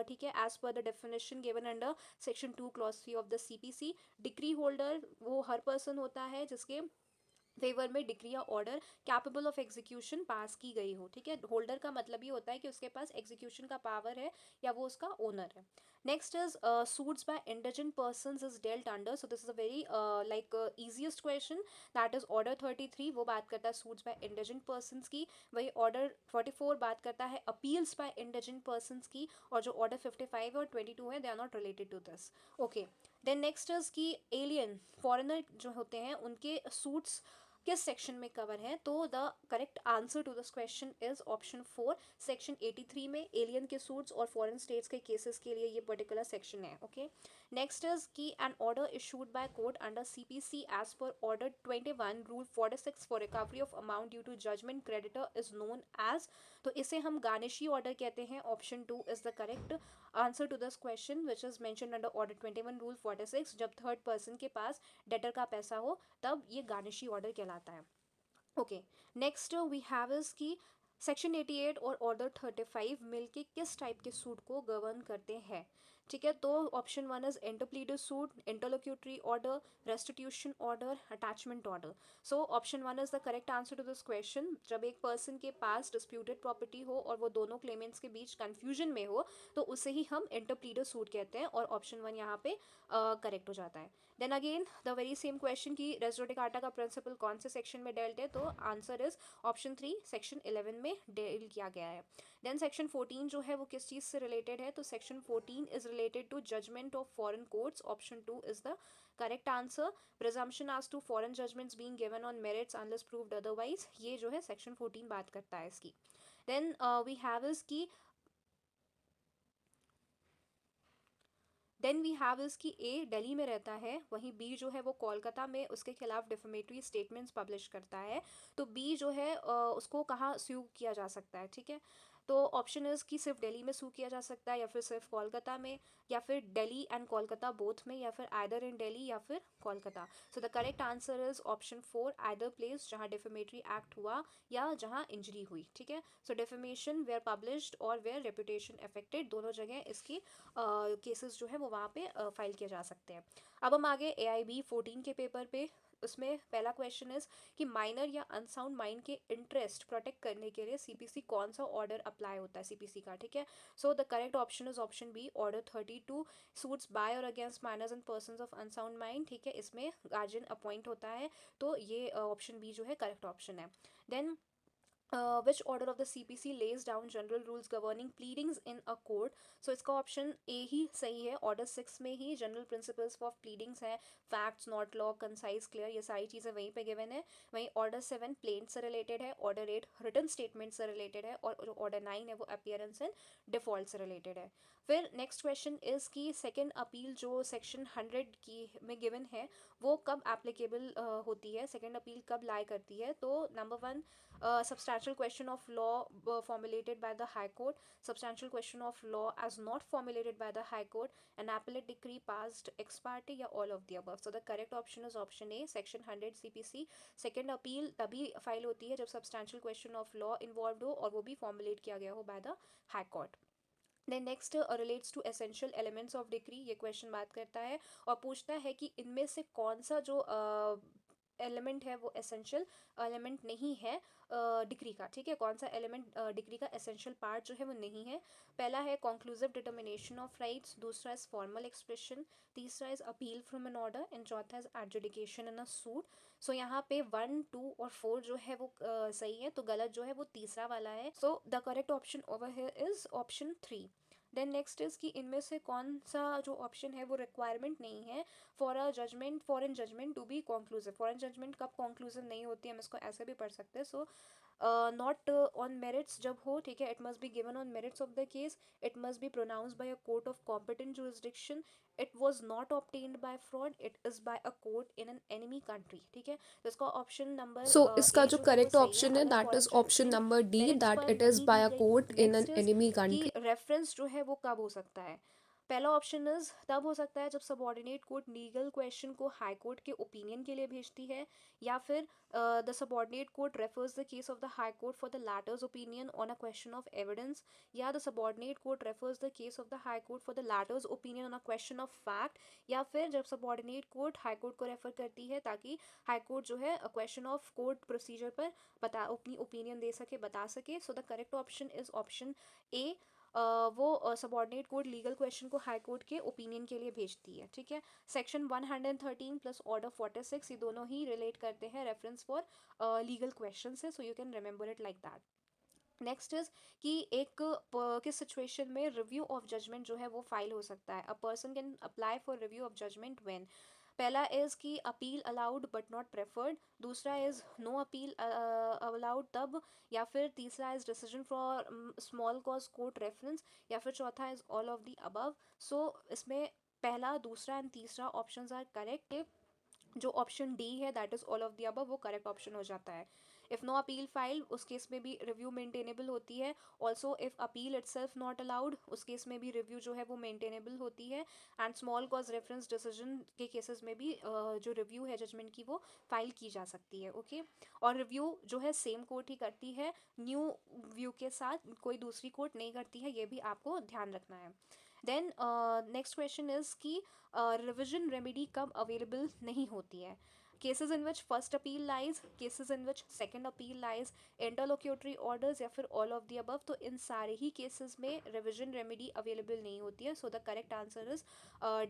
ठीक है, as per the definition given under section 2 clause 3 of the CPC. Decree holder वो हर पर्सन होता है जिसके फेवर में डिक्री या ऑर्डर कैपेबल ऑफ एग्जीक्यूशन पास की गई हो, ठीक है. होल्डर का मतलब ये होता है कि उसके पास एग्जीक्यूशन का पावर है या वो उसका ओनर है. Next is suits by indigent persons is dealt under. So this is a very like easiest question, that is order 33, वो बात करता है सूट्स बाय इंडिजेंट पर्संस की. वही ऑर्डर 44 बात करता है अपील्स बाय इंडिजेंट पर्संस की. और जो ऑर्डर 55 और 22 है they are not related to this. Okay, then next is की एलियन फॉरेनर जो होते हैं उनके सूट्स किस सेक्शन में कवर है. तो the correct answer to this question is option 4, section 83 में एलियन के सूट्स और फॉरेन स्टेट्स के केसेस के लिए ये पर्टिकुलर सेक्शन है. ओके, नेक्स्ट इज की an order issued by court under CPC as per order 21 rule 46 for recovery of amount due to judgment creditor is known as. तो इसे हम गार्निशी ऑर्डर कहते हैं. Option 2 is the correct answer to this question which is mentioned under order 21 rule 46. जब थर्ड पर्सन के पास डेटर का पैसा हो तब ये गार्निशी ऑर्डर कहलाता है. Okay, next we have is की सेक्शन 88 और ऑर्डर 35 मिलके किस टाइप के सूट को गवर्न करते हैं? ठीक है, तो option one is interpleader suit, interlocutory order, restitution order, attachment order. So option one is the correct answer to this question. जब एक पर्सन के पास डिस्प्यूटेड प्रॉपर्टी हो और वो दोनों क्लेमेंट्स के बीच कंफ्यूजन में हो, तो उसे ही हम इंटरप्लीडर सूट कहते हैं, और ऑप्शन वन यहाँ पे करेक्ट हो जाता है। Then again the very same question की रेस जुडिकाटा का प्रिंसिपल कौन से सेक्शन में डेल्ट है, तो answer is option three, section 11 में डील किया गया है। देन सेक्शन 14 जो है वो किस चीज़ से रिलेटेड है, तो section 14 is related to judgment of foreign courts. Option two is the correct answer. Presumption as to foreign judgments being given on merits unless proved otherwise, ये जो है सेक्शन 14 बात करता है इसकी। देन वी हैव इज की देन वी हैव इज कि ए दिल्ली में रहता है, वहीं बी जो है वो कोलकाता में उसके खिलाफ डिफेमेटरी स्टेटमेंट्स पब्लिश करता है। तो बी जो है उसको कहाँ स्यू किया जा सकता है, ठीक है। तो ऑप्शन इज कि सिर्फ दिल्ली में सू किया जा सकता है, या फिर सिर्फ कोलकाता में, या फिर दिल्ली एंड कोलकाता बोथ में, या फिर आइदर इन दिल्ली या फिर कोलकाता। सो the correct answer is option four, either place, जहाँ डिफेमेटरी एक्ट हुआ या जहाँ इंजरी हुई, ठीक है। सो डिफेमेशन वेयर पब्लिश्ड और वेयर रेपुटेशन अफेक्टेड, दोनों जगह इसकी केसेस जो है वो वहाँ पे फाइल किए जा सकते हैं। अब हम आगे AIB 14 के पेपर पे, उसमें पहला क्वेश्चन इज कि माइनर या अनसाउंड माइंड के इंटरेस्ट प्रोटेक्ट करने के लिए CPC कौन सा ऑर्डर अप्लाई होता है CPC का, ठीक है। So the correct option is option B, order 32 suits by और against minors and persons of unsound mind, ठीक है। इसमें गार्जियन अपॉइंट होता है, तो ये ऑप्शन बी जो है करेक्ट ऑप्शन है। Then which order of the CPC lays down general rules governing pleadings in a court? So इसका ऑप्शन ए ही सही है। ऑर्डर 6 में ही जनरल प्रिंसिपल्स ऑफ प्लीडिंग्स है, facts not law, concise clear, ये सारी चीज़ें वहीं पे गिवन है। वहीं ऑर्डर 7 प्लेंट से रिलेटेड है, ऑर्डर 8 रिटन स्टेटमेंट से रिलेटेड है, और जो ऑर्डर 9 है वो अपीयरेंस एंड डिफॉल्ट से रिलेटेड है। फिर नेक्स्ट क्वेश्चन इज की सेकेंड अपील जो सेक्शन 100 की में गिवन है वो कब एप्लीकेबल होती है, सेकेंड अपील कब लाई करती है? तो number one, substantial question of law formulated by the High Court, substantial question of law as not formulated by the High Court, an appellate decree passed ex parte, या all of the above. So the correct option is option A, section 100 CPC। second appeal तभी फाइल होती है जब substantial question of law involved हो और वो भी formulate किया गया हो by the High Court। Then next relates to essential elements of decree, ये क्वेश्चन बात करता है और पूछता है कि इनमें से कौन सा जो एलिमेंट है वो एसेंशियल एलिमेंट नहीं है डिक्री का, ठीक है। कौन सा एलिमेंट डिक्री का एसेंशियल पार्ट जो है वो नहीं है? पहला है कॉन्क्लूसिव डिटर्मिनेशन ऑफ राइट्स, दूसरा इज फॉर्मल एक्सप्रेशन, तीसरा is appeal from an order, and चौथा is adjudication in a suit. So यहाँ पे 1, 2 और 4 जो है वो सही है, तो गलत जो है वो तीसरा वाला है। So the correct option over here is option 3। Then next is कि इनमें से कौन सा जो ऑप्शन है वो रिक्वायरमेंट नहीं है for a judgment, foreign judgment to be conclusive. Foreign judgment कब कॉन्क्लूसिव नहीं होती है, हम इसको ऐसे भी पढ़ सकते हैं। सो नॉट ऑन मेरिट्स जब हो, ठीक है, it must be given on merits of the case, it must be pronounced by a court of competent jurisdiction, it was not obtained by fraud, it is by a court in an enemy country, ठीक है। तो इसका ऑप्शन नंबर सो इसका ए जो जो है वो करेक्ट सही है ऑप्शन है अगर that is foreign option judgment number D, merits that पर इट इज नहीं बाय दी अ गई। Court in an next is enemy कि कंट्री। रेफरेंस जो है वो कब हो सकता है? पहला ऑप्शन इज तब हो सकता है जब सबॉर्डिनेट कोर्ट लीगल क्वेश्चन को हाई कोर्ट के ओपिनियन के लिए भेजती है, या फिर the subordinate court refers the case of the high court for the latter's opinion on a question of evidence, या the subordinate court refers the case of the high court for the latter's opinion on a question of fact, या फिर जब सबॉर्डिनेट कोर्ट हाई कोर्ट को रेफर करती है ताकि हाई कोर्ट जो है क्वेश्चन ऑफ कोर्ट प्रोसीजर पर बता अपनी ओपिनियन दे सके, बता सके। सो the correct option is option ए, वो सबॉर्डिनेट कोर्ट लीगल क्वेश्चन को हाई कोर्ट के ओपिनियन के लिए भेजती है, ठीक है। सेक्शन 113 प्लस ऑर्डर 46 ये दोनों ही रिलेट करते हैं रेफरेंस फॉर लीगल क्वेश्चन से, so you can remember it like that. Next is कि एक किस सिचुएशन में रिव्यू ऑफ जजमेंट जो है वो फाइल हो सकता है? A person can apply for review of judgment when, पहला इज कि appeal allowed but not preferred, दूसरा इज नो अपील अलाउड तब, या फिर तीसरा is decision for small cause court reference, या फिर चौथा is all of the above. So इसमें पहला, दूसरा एंड तीसरा ऑप्शंस आर करेक्ट। जो ऑप्शन डी है that is all of the above वो करेक्ट ऑप्शन हो जाता है। इफ़ नो अपील फाइल, उस केस में भी रिव्यू मेंटेनेबल होती है। Also if appeal itself not allowed, उस केस में भी रिव्यू जो है वो मेंटेनेबल होती है। And small cause reference decision के केसेस में भी जो रिव्यू है जजमेंट की वो फाइल की जा सकती है। ओके, और रिव्यू जो है सेम कोर्ट ही करती है, न्यू व्यू के साथ कोई दूसरी कोर्ट नहीं करती है, ये भी आपको ध्यान रखना है। देन नेक्स्ट क्वेश्चन इज कि रिविजन रेमेडी कब अवेलेबल नहीं होती है। Cases in which first appeal lies, cases in which second appeal lies, interlocutory orders या फिर ऑल ऑफ द अबव, तो इन सारे ही केसेस में रिविजन रेमेडी अवेलेबल नहीं होती है। So the correct answer is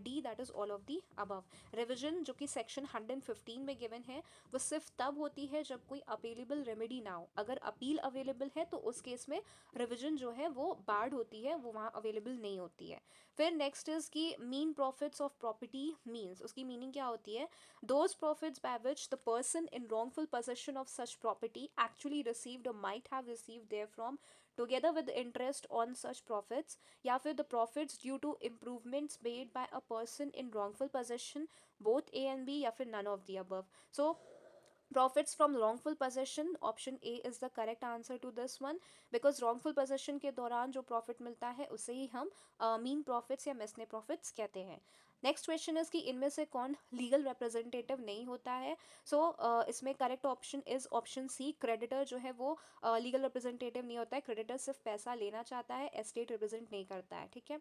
D, that is all of the above. Revision जो कि सेक्शन 115 में गिवन है वो सिर्फ तब होती है जब कोई अवेलेबल रेमेडी ना हो। अगर अपील अवेलेबल है तो उस केस में रिविजन जो है वो बार्ड होती है, वो वहाँ अवेलेबल नहीं होती है। फिर नेक्स्ट इज कि mean profits of property means, उसकी मीनिंग क्या होती है? Those profits by which the person in wrongful possession of such property actually received or might have received therefrom, together with the interest on such profits, या फिर the profits due to improvements made by a person in wrongful possession, both A and B, या फिर none of the above. So profits from wrongful possession, option A is the correct answer to this one, because wrongful possession के दौरान जो प्रॉफिट मिलता है उसे ही हम मीन प्रॉफिट्स या मेसने प्रॉफिट्स कहते हैं। नेक्स्ट क्वेश्चन इज कि इनमें से कौन लीगल रिप्रेजेंटेटिव नहीं होता है। सो इसमें correct option is option C, creditor जो है वो लीगल रिप्रेजेंटेटिव नहीं होता है। क्रेडिटर सिर्फ पैसा लेना चाहता है, एस्टेट रिप्रेजेंट नहीं करता है। ठीक है,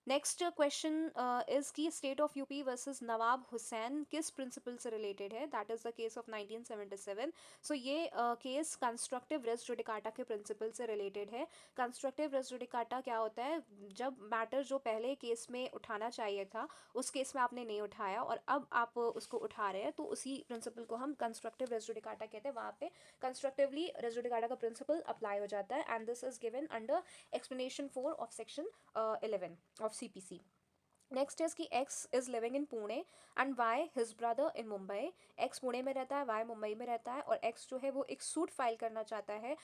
नेक्स्ट क्वेश्चन इज की स्टेट ऑफ यूपी वर्सेस नवाब हुसैन किस प्रिंसिपल से रिलेटेड है। That is the case of 1977। सो ये केस कंस्ट्रक्टिव रेस जुडिकाटा के प्रिंसिपल से रिलेटेड है। कंस्ट्रक्टिव रेस जुडिकाटा क्या होता है? जब मैटर जो पहले केस में उठाना चाहिए था उस केस में आपने नहीं उठाया और अब आप उसको उठा रहे हैं, तो उसी प्रिंसिपल को हम कंस्ट्रक्टिव रेस जुडिकाटा कहते हैं। वहाँ पे कंस्ट्रक्टिवली रेस जुडिकाटा का प्रिंसिपल अप्लाई हो जाता है and this is given under explanation 4 of section 11 of CPC. Next is कि X is living in Pune and Y his brother in Mumbai. X Pune में रहता है, वाई मुंबई में रहता है, और एक्स जो है वो एक सूट फाइल करना चाहता है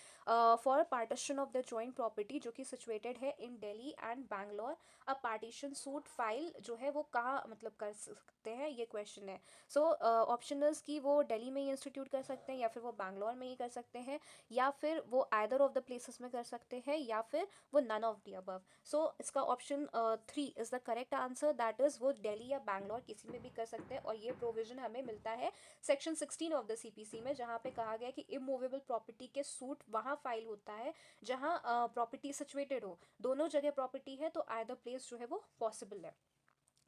for partition of the joint property जो कि सिचुएटेड है इन दिल्ली एंड बैंगलोर। अब पार्टीशन सूट फाइल जो है वो कहाँ मतलब कर सकते हैं, ये क्वेश्चन है। सो ऑप्शन इज कि वो दिल्ली में ही इंस्टीट्यूट कर सकते हैं, या फिर वो बैंगलोर में ही कर सकते हैं, या फिर वो आइदर ऑफ द प्लेसेस में कर सकते हैं, या फिर वो नन ऑफ द अबव। सो इसका option 3 is the correct answer, that is वो दिल्ली या बैंगलोर किसी में भी कर सकते हैं। और ये प्रोविजन हमें मिलता है सेक्शन 16 ऑफ द सीपीसी में, जहाँ पे कहा गया कि इमूवेबल प्रॉपर्टी के सूट वहाँ फाइल होता है जहाँ प्रॉपर्टी सिचुएटेड हो। दोनों जगह प्रॉपर्टी है तो आइदर प्लेस जो है वो पॉसिबल है।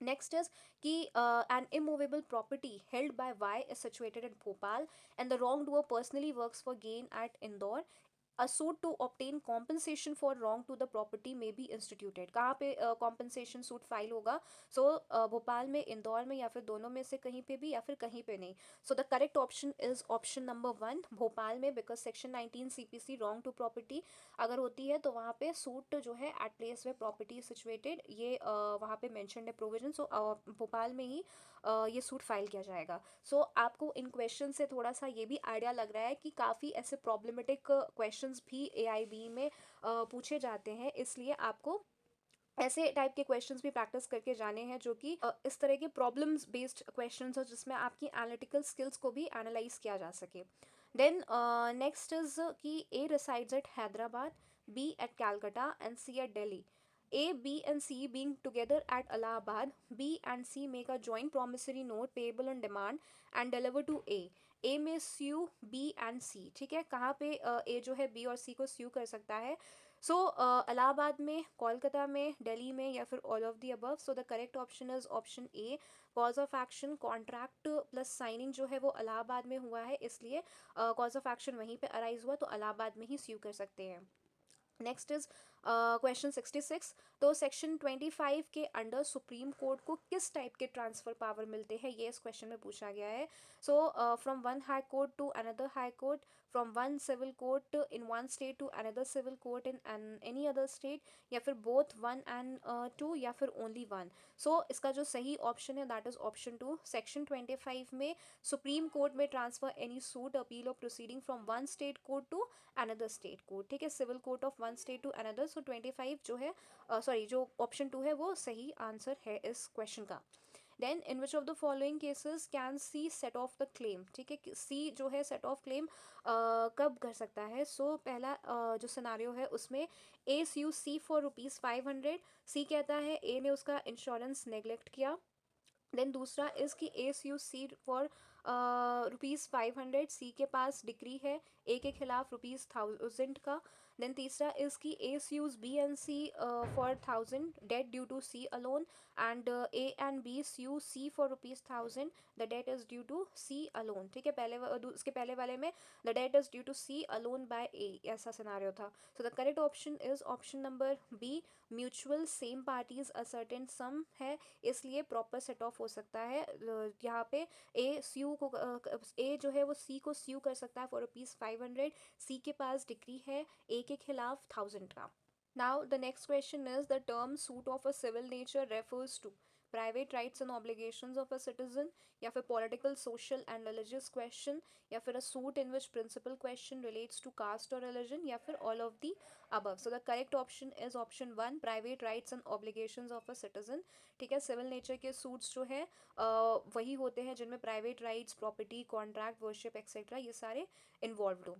नेक्स्ट इज कि N immovable property held by Y is situated in Bhopal and the wrongdoer personally works for gain at Indore. A suit to obtain compensation for wrong to the property may be instituted. कहाँ पे compensation suit फाइल होगा? सो भोपाल में, इंदौर में, या फिर दोनों में से कहीं पे भी, या फिर कहीं पे नहीं। So the correct option is option number 1, Bhopal में, because section 19 CPC wrong to property अगर होती है तो वहाँ पे सूट जो है at place where property situated, ये वहाँ पे मैंशनड है प्रोविजन। सो भोपाल में ही ये सूट फाइल किया जाएगा। सो आपको इन क्वेश्चन से थोड़ा सा ये भी आइडिया लग रहा है कि काफ़ी ऐसे प्रॉब्लमेटिक क्वेश्चंस भी एआईबी में पूछे जाते हैं, इसलिए आपको ऐसे टाइप के क्वेश्चंस भी प्रैक्टिस करके जाने हैं जो कि इस तरह के प्रॉब्लम्स बेस्ड क्वेश्चंस हो जिसमें आपकी एनालिटिकल स्किल्स को भी एनालाइज किया जा सके। देन नेक्स्ट इज कि A resides at Hyderabad, B at Calcutta and C at Delhi. A, B and C being together at Allahabad, B and C make a joint promissory note payable on demand and deliver to A. A में sue B and C, ठीक है। कहाँ पे A जो है B और C को sue कर सकता है? सो इलाहाबाद में, कोलकाता में, दिल्ली में, या फिर all of the above. So the correct option is option A, cause of action contract plus signing जो है वो इलाहाबाद में हुआ है, इसलिए कॉज ऑफ एक्शन वहीं पे अराइज हुआ, तो इलाहाबाद में ही स्यू कर सकते हैं। Next is question 66। तो सेक्शन 25 के अंडर सुप्रीम कोर्ट को किस टाइप के ट्रांसफर पावर मिलते हैं, ये इस क्वेश्चन में पूछा गया है। सो from one high court to another high court, from one civil court in one state to another civil court in any other state, या फिर बोथ 1 एंड 2, या फिर ओनली 1। सो इसका जो सही ऑप्शन है दैट इज ऑप्शन 2। सेक्शन 25 में सुप्रीम कोर्ट में ट्रांसफर एनी सूट अपील और proceeding from one state court to another state court, ठीक है, civil court of one state to another. So 25 जो है, सॉरी, जो ऑप्शन 2 है वो सही आंसर है इस क्वेश्चन का। Then in which of the following cases can C set off the claim, ठीक है, सी जो है सेट ऑफ क्लेम कब कर सकता है। सो पहला जो सिनारियो है उसमें ए यू सी फॉर ₹500, सी कहता है ए ने उसका इंश्योरेंस नेग्लेक्ट किया। देन दूसरा इज कि एस यू सी फॉर ₹500, सी के पास डिक्री है ए के खिलाफ ₹1000 का। देन तीसरा इज कि S sues B and C for 1000 debt due to C alone, and A and B sue C for ₹1000, the debt is due to C alone, ठीक है। उसके पहले वाले में the debt is due to C alone by A, ऐसा सिनारियो था। So the correct option is option number B, mutual same parties a certain sum है, इसलिए प्रॉपर सेट ऑफ हो सकता है। यहाँ पे ए स्यू को ए जो है वो सी को स्यू कर सकता है फॉर ₹500, सी के पास डिग्री है ए के खिलाफ 1000 का। Now the next question is the term suit of a civil nature refers to private rights and obligations of a citizen, या फिर political, social and religious question, या फिर a suit in which principal question relates to caste और रिलीजन, या फिर all of the above. So the correct option is option 1, private rights and obligations of a citizen, ठीक है। सिविल नेचर के सूट्स जो है वही होते हैं जिनमें private rights, property, contract, worship etcetera ये सारे इन्वॉल्व हो।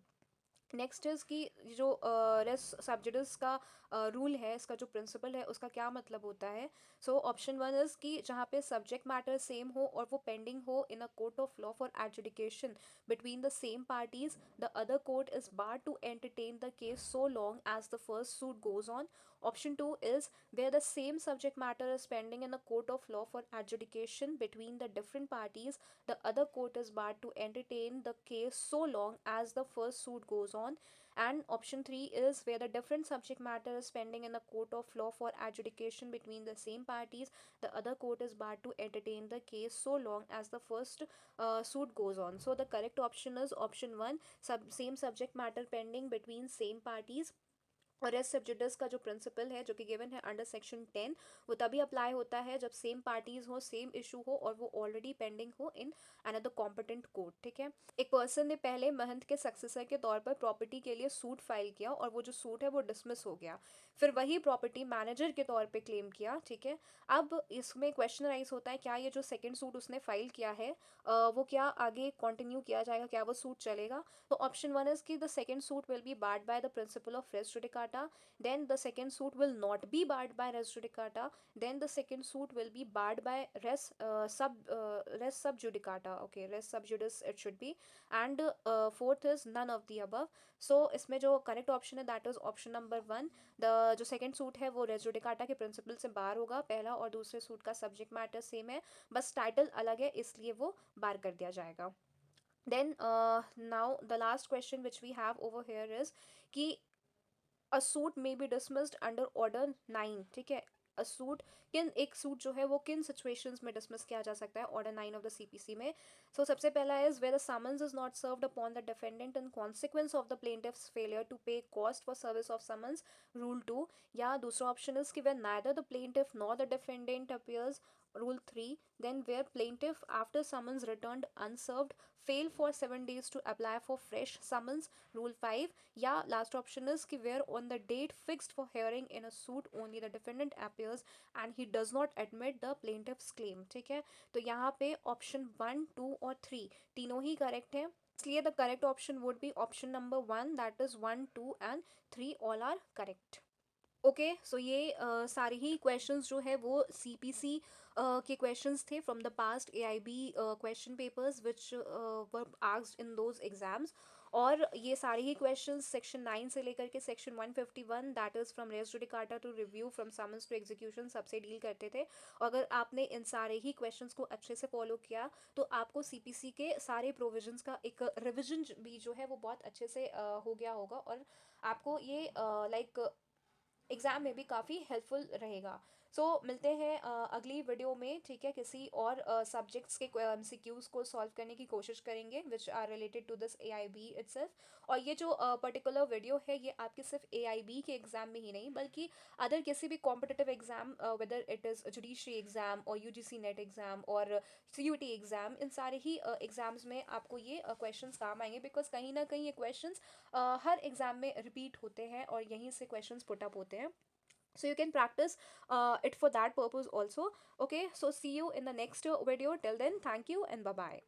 नेक्स्ट इज कि जो रेस सब्जुडिस का रूल है, इसका जो प्रिंसिपल है उसका क्या मतलब होता है। सो ऑप्शन 1 इज कि जहाँ पे सब्जेक्ट मैटर सेम हो और वो पेंडिंग हो in a court of law for adjudication between the same parties, the other court is bar to entertain the case so long as the first suit goes on. Option 2 is where the same subject matter is pending in a court of law for adjudication between the different parties, the other court is barred to entertain the case so long as the first suit goes on. And option 3 is where the different subject matter is pending in the court of law for adjudication between the same parties, the other court is barred to entertain the case so long as the first suit goes on. So the correct option is option 1, same subject matter pending between same parties। और रेस सब्जुडिस का जो प्रिंसिपल है जो कि गिवन है अंडर सेक्शन 10, वो तभी अप्लाई होता है जब सेम पार्टीज हो, सेम इशू हो और वो ऑलरेडी पेंडिंग हो इन अनदर कॉम्पिटेंट कोर्ट, ठीक है। एक पर्सन ने पहले महंत के सक्सेसर के तौर पर प्रॉपर्टी के लिए सूट फाइल किया और वो जो सूट है वो डिसमिस हो गया, फिर वही प्रॉपर्टी मैनेजर के तौर पे क्लेम किया, ठीक है। अब इसमें क्वेश्चन राइज होता है क्या ये जो सेकेंड सूट उसने फाइल किया है वो क्या आगे कंटिन्यू किया जाएगा, क्या वो सूट चलेगा। तो ऑप्शन 1 इज कि the second suit will be barred by the principle of res judicata, then the second suit will not be barred by res judicata, then the second suit will be barred by res sub judicata, okay, res sub judice it should be, and fourth is none of the above. So इसमें जो करेक्ट ऑप्शन है that is option number 1, the जो सेकंड सूट है वो रेस जुडिकाटा के प्रिंसिपल से बार होगा, पहला और दूसरे सूट का सब्जेक्ट मैटर सेम है, बस टाइटल अलग है इसलिए वो बार कर दिया जाएगा। Then now the last question which we have over here is कि अ suit may be dismissed under order 9, ठीक है। अ सूट एक सूट जो है वो किन सिचुएशंस में डिसमिस किया जा सकता है ऑर्डर 9 ऑफ द सीपीसी में। सो सबसे पहला is where the summons is not served upon the defendant in consequence of the plaintiff's failure to pay cost for service of summons, rule 2। या दूसरा ऑप्शन इज कि where neither the plaintiff nor the defendant appears, rule 3। then where plaintiff after summons returned unserved fail for 7 days to apply for fresh summons, rule 5। या लास्ट ऑप्शन इज कि where on the date fixed for hearing in a suit only the defendant appears and he does not admit the plaintiff's claim, ठीक है। तो यहाँ पे ऑप्शन 1, 2 और 3 तीनों ही करेक्ट है, इसलिए the correct option would be option number 1, that is 1, 2 and 3 all are correct. Okay, so ये सारे ही क्वेश्चंस जो है वो सीपीसी के क्वेश्चंस थे from the past AIB question papers which were asked in those exams. और ये सारे ही क्वेश्चंस सेक्शन 9 से लेकर के section 151 that is from res judicata to review from summons to execution सबसे डील करते थे। और अगर आपने इन सारे ही क्वेश्चंस को अच्छे से फॉलो किया तो आपको सीपीसी के सारे प्रोविजंस का एक रिविजन भी जो है वो बहुत अच्छे से हो गया होगा और आपको ये लाइक एग्ज़ाम में भी काफ़ी हेल्पफुल रहेगा। सो मिलते हैं अगली वीडियो में, ठीक है, किसी और सब्जेक्ट्स के एमसीक्यूज़ को सॉल्व करने की कोशिश करेंगे which are related to this AIB itself. और ये जो पर्टिकुलर वीडियो है ये आपके सिर्फ एआईबी के एग्ज़ाम में ही नहीं बल्कि अदर किसी भी competitive exam whether it is judiciary exam और यूजीसी नेट एग्ज़ाम और सीयूटी एग्ज़ाम, इन सारे ही एग्ज़ाम्स में आपको ये क्वेश्चंस काम आएंगे बिकॉज कहीं ना कहीं ये क्वेश्चंस हर एग्ज़ाम में रिपीट होते हैं और यहीं से क्वेश्चंस पुट अप होते हैं। so you can practice it for that purpose also. Okay, so see you in the next video. Till then, thank you and bye bye.